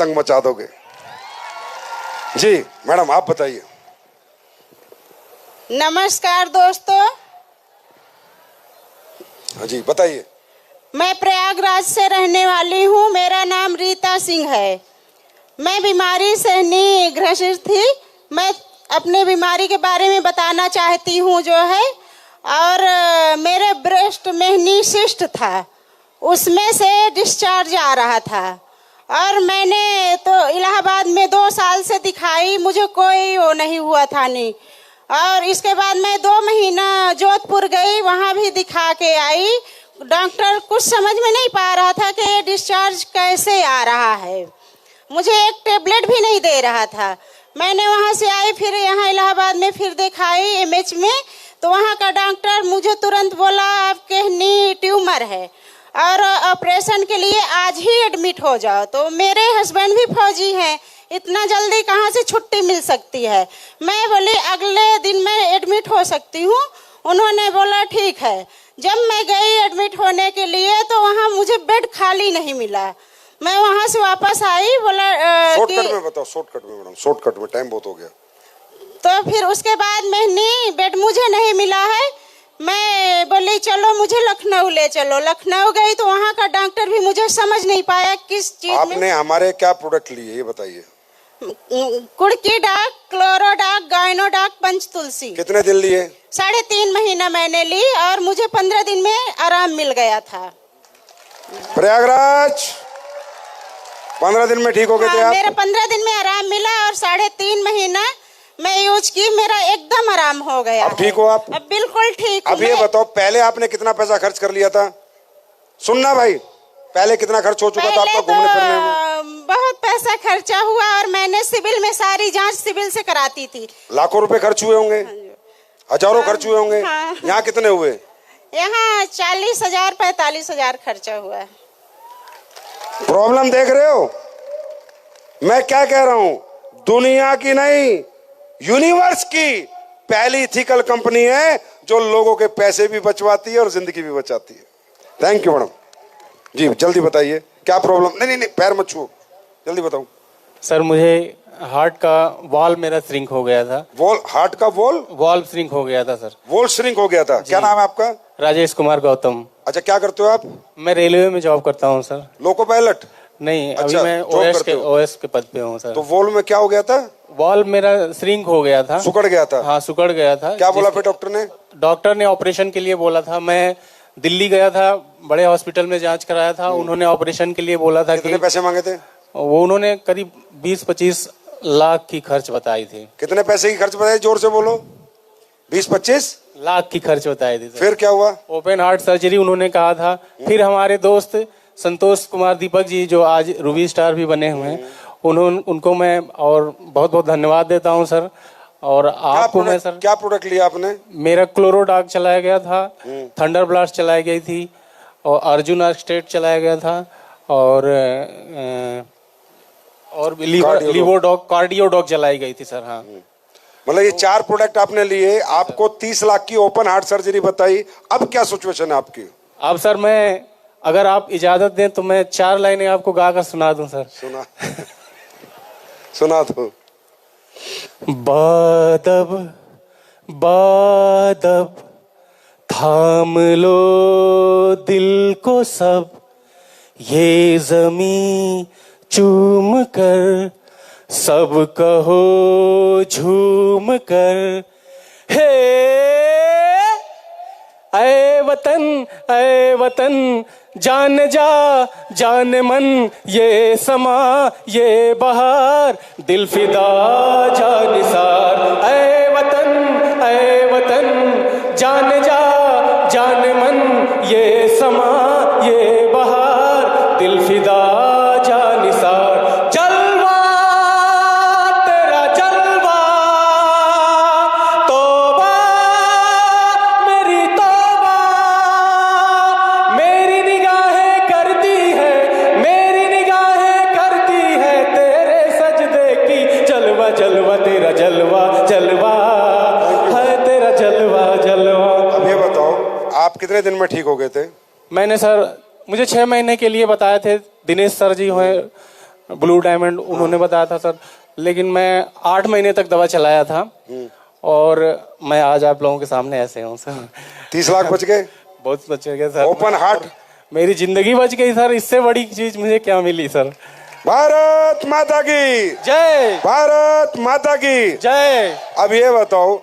आतंक मचा दोगे। जी मैडम आप बताइए। नमस्कार दोस्तों। हाँ जी बताइए। मैं प्रयागराज से रहने वाली हूँ। मेरा नाम रीता सिंह है। मैं बीमारी से ग्रसित थी। मैं अपने बीमारी के बारे में बताना चाहती हूँ जो है। और मेरे ब्रेस्ट में सिस्ट था, उसमें से डिस्चार्ज आ रहा था। और मैंने तो इलाहाबाद में 2 साल से दिखाई, मुझे कोई वो नहीं हुआ था नहीं। और इसके बाद मैं 2 महीना जोधपुर गई, वहाँ भी दिखा के आई। डॉक्टर कुछ समझ में नहीं पा रहा था कि ये डिस्चार्ज कैसे आ रहा है। मुझे एक टेबलेट भी नहीं दे रहा था। मैंने वहाँ से आई, फिर यहाँ इलाहाबाद में फिर दिखाई एमएच में, तो वहाँ का डॉक्टर मुझे तुरंत बोला आपके नी ट्यूमर है और ऑपरेशन के लिए आज ही एडमिट हो जाओ। तो मेरे हस्बैंड भी फौजी हैं, इतना जल्दी कहाँ से छुट्टी मिल सकती है। मैं बोली अगले दिन मैं एडमिट हो सकती हूँ। उन्होंने बोला ठीक है। जब मैं गई एडमिट होने के लिए तो वहाँ मुझे बेड खाली नहीं मिला। मैं वहाँ से वापस आई, बोला शॉर्टकट में बताओ। शॉर्टकट में मैडम, शॉर्टकट में, टाइम बहुत हो गया। तो फिर उसके बाद मैंने बेड मुझे नहीं मिला है। मैं बोली चलो मुझे लखनऊ ले चलो। लखनऊ गई तो वहाँ का डॉक्टर भी मुझे समझ नहीं पाया किस चीज में। आपने हमारे क्या प्रोडक्ट लिए ये बताइए। कुड़की डाक, क्लोरोडाक, गायनोडाक, पंचतुलसी। कितने दिन लिए? 3.5 महीना मैंने ली और मुझे 15 दिन में आराम मिल गया था। प्रयागराज 15 दिन में ठीक हो गए थे आप? मेरा 15 दिन में आराम मिला और 3.5 महीना मैं यूज की, मेरा एकदम आराम हो गया। अब ठीक हो आप? अब बिल्कुल ठीक। अब ये बताओ पहले आपने कितना पैसा खर्च कर लिया था? सुनना भाई, पहले कितना खर्च हो चुका था आपका घूमने फिरने में? बहुत पैसा खर्चा हुआ और मैंने सिविल में सारी जांच सिविल से कराती थी। लाखों रुपए खर्च हुए होंगे, हजारों खर्च हुए होंगे। हाँ। यहाँ कितने हुए? यहाँ 40,000 45,000 खर्चा हुआ है। प्रॉब्लम देख रहे हो? मैं क्या कह रहा हूँ, दुनिया की नहीं यूनिवर्स की पहली इथिकल कंपनी है जो लोगों के पैसे भी बचवाती है और जिंदगी भी बचाती है। Thank you madam. जी जल्दी बताइए क्या प्रॉब्लम? नहीं नहीं नहीं पैर मत छुओ, जल्दी बताओ। सर मुझे हार्ट का वॉल्व मेरा श्रिंक हो गया था। वॉल? हार्ट का वॉल्व श्रिंक हो गया था सर। वॉल श्रिंक हो गया था। क्या नाम है आपका? राजेश कुमार गौतम। अच्छा क्या करते हो आप? मैं रेलवे में जॉब करता हूँ सर। Loco pilot? नहीं अच्छा, अभी मैं ओएस के पद पे हूँ सर। तो वॉल में क्या हो गया था? वॉल्व मेरा श्रिंक हो गया था, सुकड़ गया था। हाँ सुकड़ गया था। क्या बोला फिर डॉक्टर ने? डॉक्टर ने ऑपरेशन के लिए बोला था। मैं दिल्ली गया था, बड़े हॉस्पिटल में जांच कराया था। उन्होंने ऑपरेशन के लिए बोला था। कितने पैसे मांगे थे? वो उन्होंने करीब 20-25 लाख की खर्च बताई थी। कितने पैसे की खर्च बताई? जोर से बोलो। 20-25 लाख की खर्च बताई थी। फिर क्या हुआ? ओपन हार्ट सर्जरी उन्होंने कहा था। फिर हमारे दोस्त संतोष कुमार दीपक जी जो आज रूबी स्टार भी बने हुए हैं, उनको मैं और बहुत बहुत धन्यवाद देता हूं सर। और आपको मैं सर, क्या प्रोडक्ट लिया आपने? मेरा क्लोरोडाक चलाया गया था, थंडर ब्लास्ट चलाई गई थी और अर्जुन स्टेट चलाया गया था और लिवोडॉक कार्डियोडॉक चलाई गई थी सर। हाँ मतलब ये 4 प्रोडक्ट आपने लिए, आपको 30 लाख की ओपन हार्ट सर्जरी बताई। अब क्या सिचुएशन है आपकी? अब सर मैं, अगर आप इजाजत दें तो मैं 4 लाइनें आपको गाकर सुना दूं सर। सुना सुना दो। बादब बादब थाम लो दिल को सब, ये जमीन चूम कर सब कहो झूम कर, हे ऐ वतन जान जा जान मन, ये समा ये बहार दिल फिदा जा निसार। ऐ वतन जान जा जान मन, ये समा ये बहार दिल फिदा जा निसार। जलवा तेरा जलवा, तौबा मेरी तौबा, मेरी निगाहें करती है, मेरी निगाहें करती है तेरे सजदे की। जलवा जलवा तेरा जलवा जलवा है तेरा जलवा जलवा। अब ये बताओ आप कितने दिन में ठीक हो गए थे? मैंने सर, मुझे 6 महीने के लिए बताए थे दिनेश सर जी हैं ब्लू डायमंड उन्होंने बताया था सर, लेकिन मैं 8 महीने तक दवा चलाया था और मैं आज आप लोगों के सामने ऐसे हूँ सर। 30 लाख बच गए, बहुत बच गया सर। Open heart. मेरी जिंदगी बच गई सर, इससे बड़ी चीज मुझे क्या मिली सर। भारत माता की जय, भारत माता की जय। अब ये बताओ,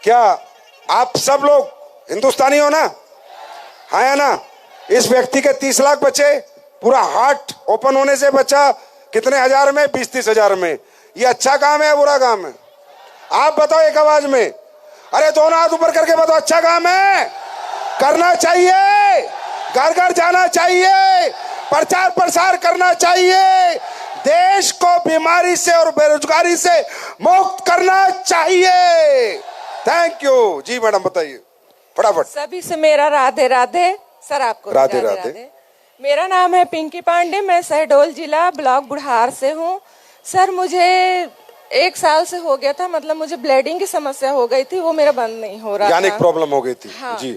क्या आप सब लोग हिंदुस्तानी हो ना? हाँ या ना? इस व्यक्ति के 30 लाख बचे, पूरा हार्ट ओपन होने से बचा। कितने हजार में? 20-30 हजार में। ये अच्छा काम है या बुरा काम है? आप बताओ एक आवाज में। अरे दोनों हाथ ऊपर करके बताओ, अच्छा काम है, करना चाहिए, घर घर जाना चाहिए, प्रचार प्रसार करना चाहिए, देश को बीमारी से और बेरोजगारी से मुक्त करना चाहिए। Thank you ji. मैडम बताइए फटाफट। सभी से मेरा राधे राधे। सर आपको भी राधे राधे। मेरा नाम है पिंकी पांडे, मैं शहडोल जिला ब्लॉक बुढ़ार से हूँ। सर मुझे 1 साल से हो गया था, मतलब मुझे ब्लीडिंग की समस्या हो गई थी, वो मेरा बंद नहीं हो रहा यानी था। प्रॉब्लम हो गई थी। हाँ। जी।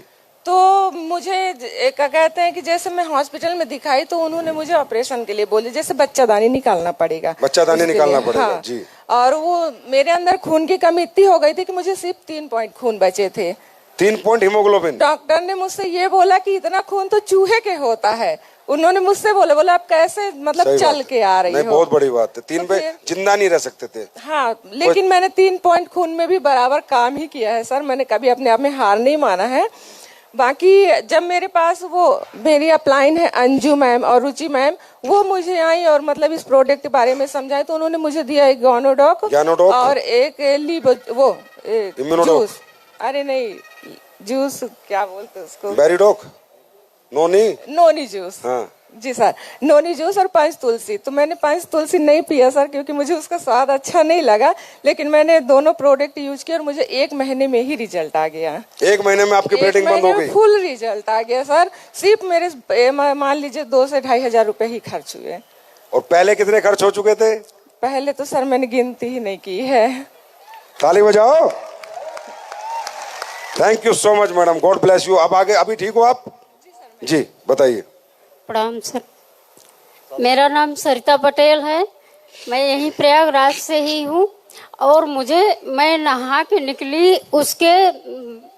तो मुझे क्या कहते हैं कि जैसे मैं हॉस्पिटल में दिखाई तो उन्होंने मुझे ऑपरेशन के लिए बोली, जैसे बच्चादानी निकालना पड़ेगा। बच्चादानी उसके निकालना लिए। पड़ेगा। हाँ। जी। और वो मेरे अंदर खून की कमी इतनी हो गई थी कि मुझे सिर्फ 3 पॉइंट खून बचे थे। 3 पॉइंट हीमोग्लोबिन। डॉक्टर ने मुझसे ये बोला कि इतना खून तो चूहे के होता है। उन्होंने मुझसे बोला आप कैसे मतलब सही चल बात के आ रही नहीं, हो। बहुत बड़ी बात है। 3 पे फिर- जिंदा नहीं रह सकते थे। हाँ, लेकिन मैंने 3 पॉइंट खून में भी बराबर काम ही किया है सर। मैंने कभी अपने आप में हार नहीं माना है। बाकी जब मेरे पास वो मेरी अपलाइन है अंजू मैम और रुचि मैम, वो मुझे आई और मतलब इस प्रोडक्ट के बारे में समझाए, तो उन्होंने मुझे दिया एक गानोडॉक और एक वो इम्यूनोडॉक। जूस। अरे नहीं, जूस क्या बोलते उसको, बैरिडॉक, नोनी जूस। हाँ। जी सर, नोनी जूस और 5 तुलसी। तो मैंने 5 तुलसी नहीं पिया सर, क्योंकि मुझे उसका स्वाद अच्छा नहीं लगा, लेकिन मैंने दोनों प्रोडक्ट यूज किए और मुझे 1 महीने में ही रिजल्ट आ गया। 1 महीने में आपकी ब्लीडिंग बंद हो गई? फुल रिजल्ट आ गया सर। सिर्फ मेरे मान लीजिए 2 से 2.5 हजार रुपए ही खर्च हुए। और पहले कितने खर्च हो चुके थे? पहले तो सर मैंने गिनती ही नहीं की है। ताली बजाओ। Thank you so much madam, God bless you. अब आगे, अभी ठीक हो आप? जी बताइए। प्रणाम सर, मेरा नाम सरिता पटेल है, मैं यहीं प्रयागराज से ही हूँ। और मैं नहा के निकली, उसके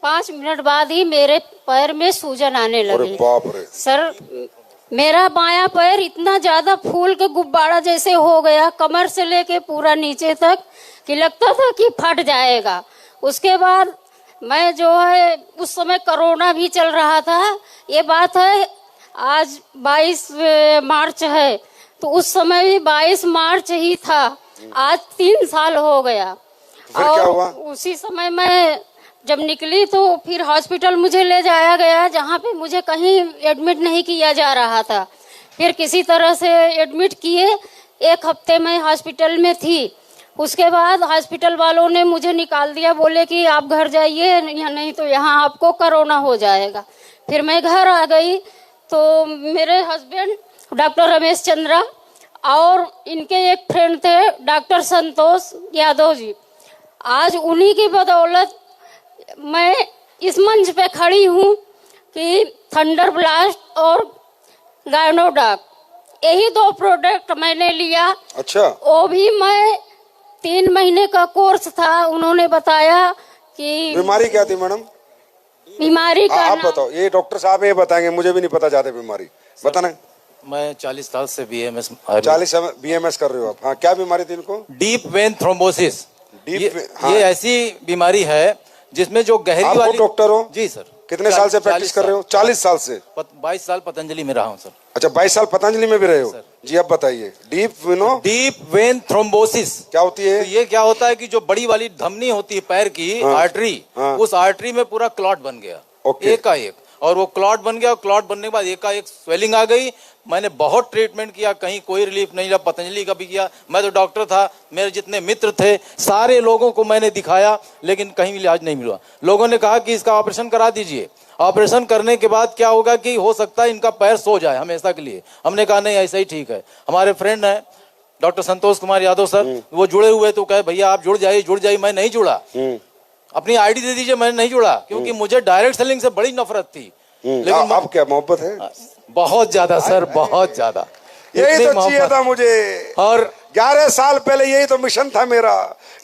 5 मिनट बाद ही मेरे पैर में सूजन आने लगी। अरे बाप रे। सर मेरा बायां पैर इतना ज्यादा फूल के गुब्बारा जैसे हो गया, कमर से लेके पूरा नीचे तक, कि लगता था कि फट जाएगा। उसके बाद मैं जो है, उस समय कोरोना भी चल रहा था, ये बात है आज 22 मार्च है, तो उस समय भी 22 मार्च ही था। आज 3 साल हो गया। फिर और क्या हुआ? उसी समय मैं जब निकली तो फिर हॉस्पिटल मुझे ले जाया गया, जहाँ पे मुझे कहीं एडमिट नहीं किया जा रहा था। फिर किसी तरह से एडमिट किए, 1 हफ्ते में हॉस्पिटल में थी। उसके बाद हॉस्पिटल वालों ने मुझे निकाल दिया, बोले कि आप घर जाइए या नहीं तो यहाँ आपको कोरोना हो जाएगा। फिर मैं घर आ गई तो मेरे हस्बैंड डॉक्टर रमेश चंद्रा और इनके एक फ्रेंड थे डॉक्टर संतोष यादव जी, आज उन्हीं की बदौलत मैं इस मंच पे खड़ी हूँ कि थंडर ब्लास्ट और गायनोडॉक, यही 2 प्रोडक्ट मैंने लिया। अच्छा। वो भी मैं 3 महीने का कोर्स था, उन्होंने बताया कि बीमारी क्या थी मैडम? बीमारी का आप बताओ, ये डॉक्टर साहब ये बताएंगे, मुझे भी नहीं पता ज्यादा बीमारी, बताना। मैं 40 साल से BMS 40 BMS कर रहे हो आप? हाँ, क्या बीमारी थी इनको? Deep vein thrombosis. हाँ। ये ऐसी बीमारी है जिसमें जो गहरी आप वाली। डॉक्टर हो? जी सर। कितने साल से प्रैक्टिस कर रहे हो? 40 साल से। 22 साल पतंजलि में रहा हूँ सर। अच्छा, 22 साल पतंजलि में भी रहे हो? जी अब बताइए। डीप वेन थ्रोम्बोसिस क्या होती है? तो ये क्या होता है कि जो बड़ी वाली धमनी होती है पैर की, हाँ। आर्टरी, हाँ। उस आर्टरी में पूरा क्लॉट बन गया। ओके। एकाएक, और वो क्लॉट बन गया, और क्लॉट बनने के बाद एकाएक स्वेलिंग आ गई। मैंने बहुत ट्रीटमेंट किया, कहीं कोई रिलीफ नहीं मिला। पतंजलि का भी किया, मैं तो डॉक्टर था, मेरे जितने मित्र थे सारे लोगों को मैंने दिखाया, लेकिन कहीं इलाज नहीं मिला। लोगों ने कहा कि इसका ऑपरेशन करा दीजिए। ऑपरेशन करने के बाद क्या होगा कि हो सकता है इनका पैर सो जाए हमेशा के लिए। हमने कहा नहीं, ऐसा ही ठीक है। हमारे फ्रेंड हैं डॉक्टर संतोष कुमार यादव सर, वो जुड़े हुए, तो कहे भैया आप जुड़ जाइए। मैं नहीं जुड़ा। अपनी आईडी दे दीजिए, मैंने नहीं जुड़ा, क्योंकि मुझे डायरेक्ट सेलिंग से बड़ी नफरत थी। लेकिन अब क्या मोहब्बत है? बहुत ज्यादा सर, बहुत ज्यादा। यही इतनी तो चाहिए मोहब्बत। था मुझे। और 11 साल पहले यही तो मिशन था मेरा।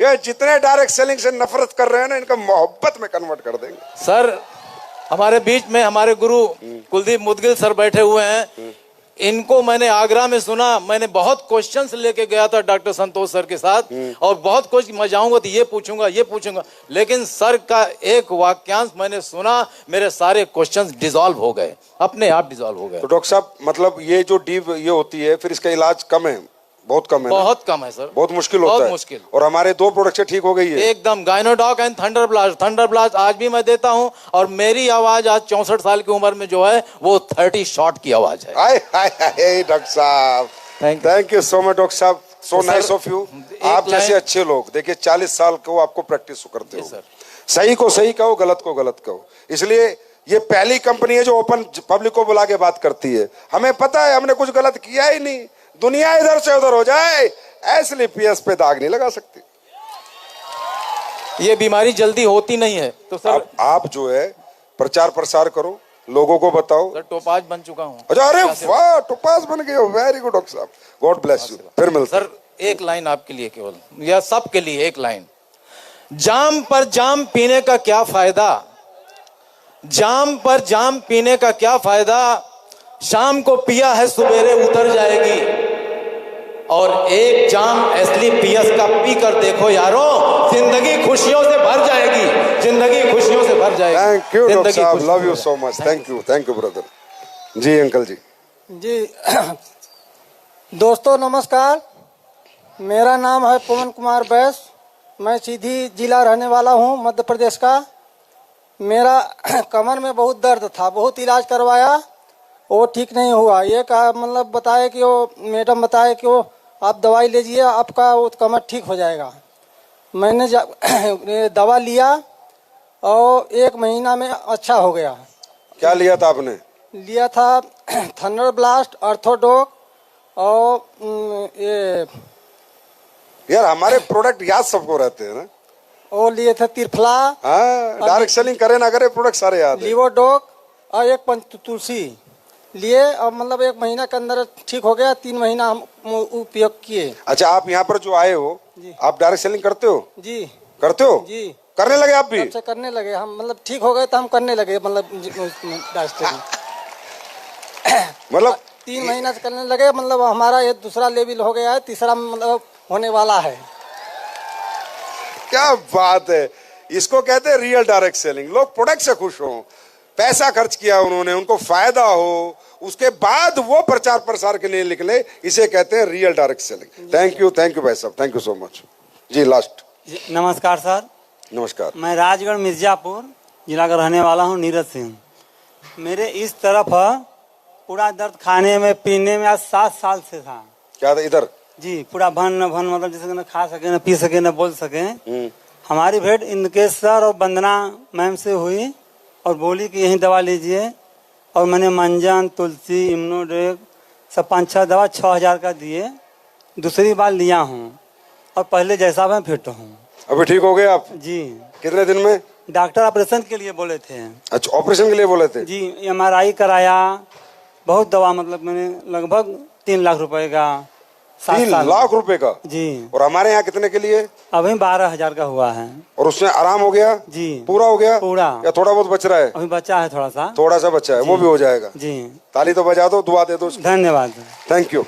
ये जितने डायरेक्ट सेलिंग से नफरत कर रहे हैं ना, इनका मोहब्बत में कन्वर्ट कर देंगे। सर, हमारे बीच में हमारे गुरु कुलदीप मुदगिल सर बैठे हुए हैं। इनको मैंने आगरा में सुना। मैंने बहुत क्वेश्चंस लेके गया था डॉक्टर संतोष सर के साथ, और बहुत कुछ मैं जाऊंगा तो ये पूछूंगा, लेकिन सर का एक वाक्यांश मैंने सुना, मेरे सारे क्वेश्चंस डिसॉल्व हो गए, अपने आप डिसॉल्व हो गए। तो डॉक्टर साहब, मतलब ये जो डीप ये होती है, फिर इसका इलाज कम है, बहुत कम है ना? बहुत कम है सर, बहुत मुश्किल होता है। बहुत मुश्किल। और हमारे 2 प्रोडक्ट से ठीक हो गई है एकदम। गायनोडॉक एंड थंडर ब्लास्ट आज भी मैं देता हूं, और मेरी आवाज आज 64 साल की उम्र में जो है वो 30 शॉट की आवाज है। हाय हाय हाय डॉक्टर साहब, thank you so much doctor साहब, सो नाइस ऑफ यू। आप जैसे अच्छे लोग देखिए, 40 साल को आपको प्रैक्टिस करते हो, सही को सही कहो, गलत को गलत कहो। इसलिए ये पहली कंपनी है जो ओपन पब्लिक को बुला के बात करती है। हमें पता है हमने कुछ गलत किया ही नहीं, दुनिया इधर से उधर हो जाए, एसलीपीएस पे दाग नहीं लगा सकती। ये बीमारी जल्दी होती नहीं है। तो सर आप जो है प्रचार प्रसार करो, लोगों को बताओ। सर, टोपाज बन चुका हूँ। अच्छा, अरे वाह, टोपाज बन गए हो, वेरी गुड डॉक्टर साहब, गॉड ब्लेस यू। फिर मिलते सर, एक लाइन आपके लिए केवल, या सबके लिए एक लाइन। जाम पर जाम पीने का क्या फायदा, जाम पर जाम पीने का क्या फायदा, शाम को पिया है सवेरे उतर जाएगी। और एक जाम एसलीपीएस का पी कर देखो यारों, जिंदगी खुशियों से भर जाएगी, जिंदगी खुशियों से भर जाएगी। थैंक यू डॉक्टर जिंदगी साहब, खुशियों लव यू से so much, thank you brother ji. Uncle ji, जी दोस्तों नमस्कार, मेरा नाम है पवन कुमार बैस, मैं सीधी जिला रहने वाला हूँ, मध्य प्रदेश का। मेरा कमर में बहुत दर्द था, बहुत इलाज करवाया, वो ठीक नहीं हुआ। ये कहा मतलब बताए कि वो मैडम बताए कि वो आप दवाई लीजिए, आपका वो कमर ठीक हो जाएगा। मैंने दवा लिया और 1 महीना में अच्छा हो गया। क्या लिया था आपने? लिया था थंडर ब्लास्ट, ऑर्थोडॉक और ये यार हमारे प्रोडक्ट याद सबको रहते हैं ना। वो लिए थे तिरफला, हाँ, डायरेक्ट सेलिंग करे ना करे, प्रोडक्ट सारे याद है। लिवोडॉक और एक तुलसी लिए, और मतलब 1 महीना के अंदर ठीक हो गया। 3 महीना हम उपयोग किए। अच्छा, आप यहाँ पर जो आए हो, आप डायरेक्ट सेलिंग करते हो? जी करते हो जी, करने लगे आप भी? तब से करने लगे हम, मतलब ठीक हो गए तो हम करने लगे, मतलब मतलब 3 महीना से करने लगे। मतलब हमारा ये दूसरा लेवल हो गया है, तीसरा मतलब होने वाला है। क्या बात है, इसको कहते हैं रियल डायरेक्ट सेलिंग। लोग प्रोडक्ट से खुश हो, पैसा खर्च किया उन्होंने, उनको फायदा हो, उसके बाद वो प्रचार प्रसार के लिए निकले, इसे कहते हैं real direct selling. Thank you भाई साहब, थैंक यू सो मच जी। लास्ट। नमस्कार सर। नमस्कार। मैं राजगढ़ मिर्जापुर जिला का रहने वाला हूँ, नीरज सिंह। मेरे इस तरफ पूरा दर्द खाने में पीने में आज 7 साल से था। क्या था इधर? जी, पूरा भन मतलब जैसे न खा सके, न पी सके, न बोल सके। हमारी भेंट इनके सर और वंदना मैम से हुई और बोली कि यही दवा लीजिए, और मैंने मंजन, तुलसी, इम्नोडेक सब 5-6 दवा 6000 का दिए। दूसरी बार लिया हूँ और पहले जैसा मैं फिट हूँ। अभी ठीक हो गए आप? जी। कितने दिन में? डॉक्टर ऑपरेशन के लिए बोले थे। अच्छा, ऑपरेशन के लिए बोले थे? जी, MRI कराया, बहुत दवा, मतलब मैंने लगभग 3 लाख रुपए का। 3 लाख रुपए का? जी। और हमारे यहाँ कितने के लिए? अभी 12,000 का हुआ है। और उसमें आराम हो गया? जी। पूरा हो गया? पूरा। या थोड़ा बहुत बच रहा है? अभी बचा है थोड़ा सा। थोड़ा सा बचा है, वो भी हो जाएगा। जी। ताली तो बजा दो, दुआ दे दो। धन्यवाद। Thank you.